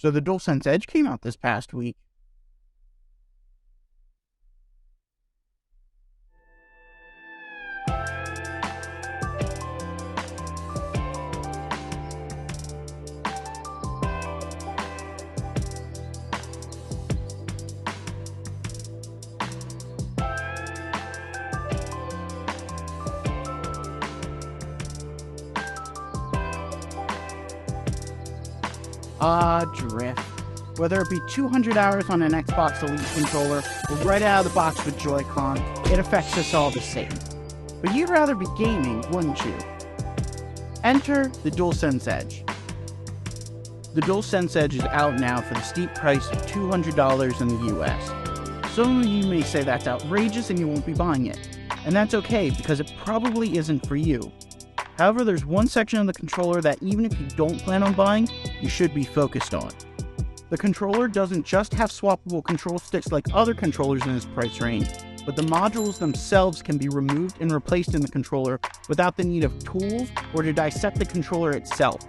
So the DualSense Edge came out this past week. Drift. Whether it be 200 hours on an Xbox Elite controller or right out of the box with Joy-Con, it affects us all the same. But you'd rather be gaming, wouldn't you? Enter the DualSense Edge. The DualSense Edge is out now for the steep price of $200 in the US. Some of you may say that's outrageous and you won't be buying it. And that's okay, because it probably isn't for you. However, there's one section of the controller that even if you don't plan on buying, you should be focused on. The controller doesn't just have swappable control sticks like other controllers in this price range, but the modules themselves can be removed and replaced in the controller without the need of tools or to dissect the controller itself.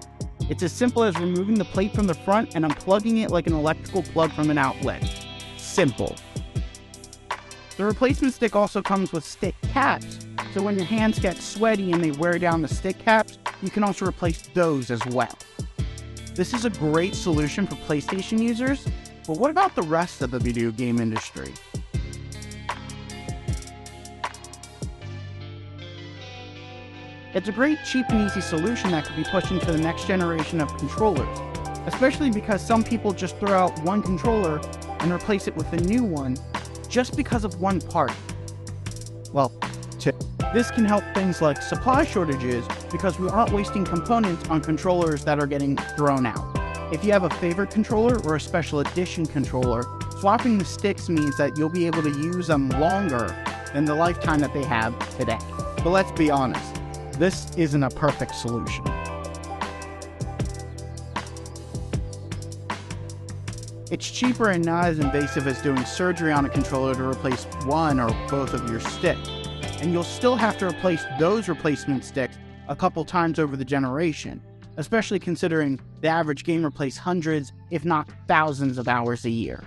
It's as simple as removing the plate from the front and unplugging it like an electrical plug from an outlet. Simple. The replacement stick also comes with stick caps, so when your hands get sweaty and they wear down the stick caps, you can also replace those as well. This is a great solution for PlayStation users, but what about the rest of the video game industry? It's a great, cheap, and easy solution that could be pushed into the next generation of controllers, especially because some people just throw out one controller and replace it with a new one just because of one part. Well, this can help things like supply shortages because we aren't wasting components on controllers that are getting thrown out. If you have a favorite controller or a special edition controller, swapping the sticks means that you'll be able to use them longer than the lifetime that they have today. But let's be honest, this isn't a perfect solution. It's cheaper and not as invasive as doing surgery on a controller to replace one or both of your sticks. And you'll still have to replace those replacement sticks a couple times over the generation, especially considering the average gamer plays hundreds, if not thousands of hours a year.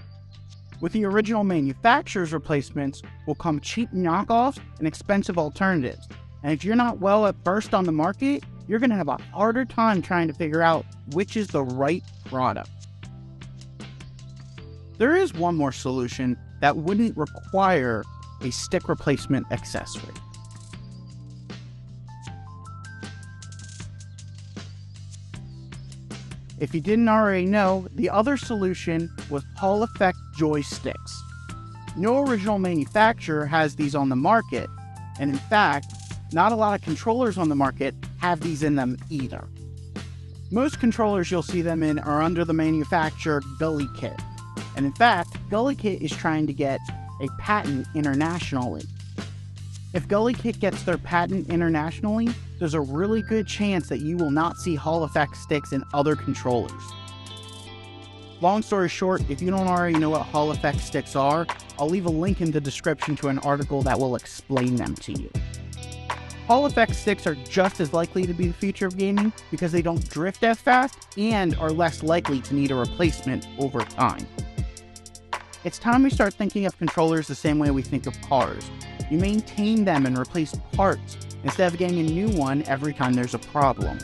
With the original manufacturer's replacements will come cheap knockoffs and expensive alternatives, and if you're not well versed on the market, you're going to have a harder time trying to figure out which is the right product. There is one more solution that wouldn't require a stick replacement accessory. If you didn't already know, the other solution was Hall Effect joysticks. No original manufacturer has these on the market, and in fact, not a lot of controllers on the market have these in them either. Most controllers you'll see them in are under the manufacturer Gully Kit, and in fact, Gully Kit is trying to get a patent internationally. If Gully Kit gets their patent internationally, there's a really good chance that you will not see Hall Effect sticks in other controllers. Long story short, if you don't already know what Hall Effect sticks are, I'll leave a link in the description to an article that will explain them to you. Hall Effect sticks are just as likely to be the future of gaming because they don't drift as fast and are less likely to need a replacement over time. It's time we start thinking of controllers the same way we think of cars. You maintain them and replace parts instead of getting a new one every time there's a problem.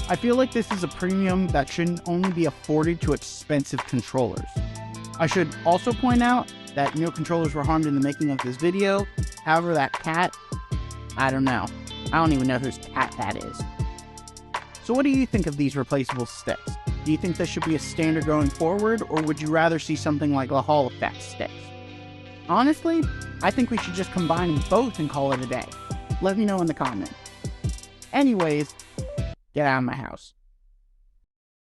I feel like this is a premium that shouldn't only be afforded to expensive controllers. I should also point out that no controllers were harmed in the making of this video. However, that cat, I don't know. I don't even know whose cat that is. So what do you think of these replaceable sticks? Do you think this should be a standard going forward, or would you rather see something like the Hall Effect sticks? Honestly, I think we should just combine them both and call it a day. Let me know in the comments. Anyways, get out of my house.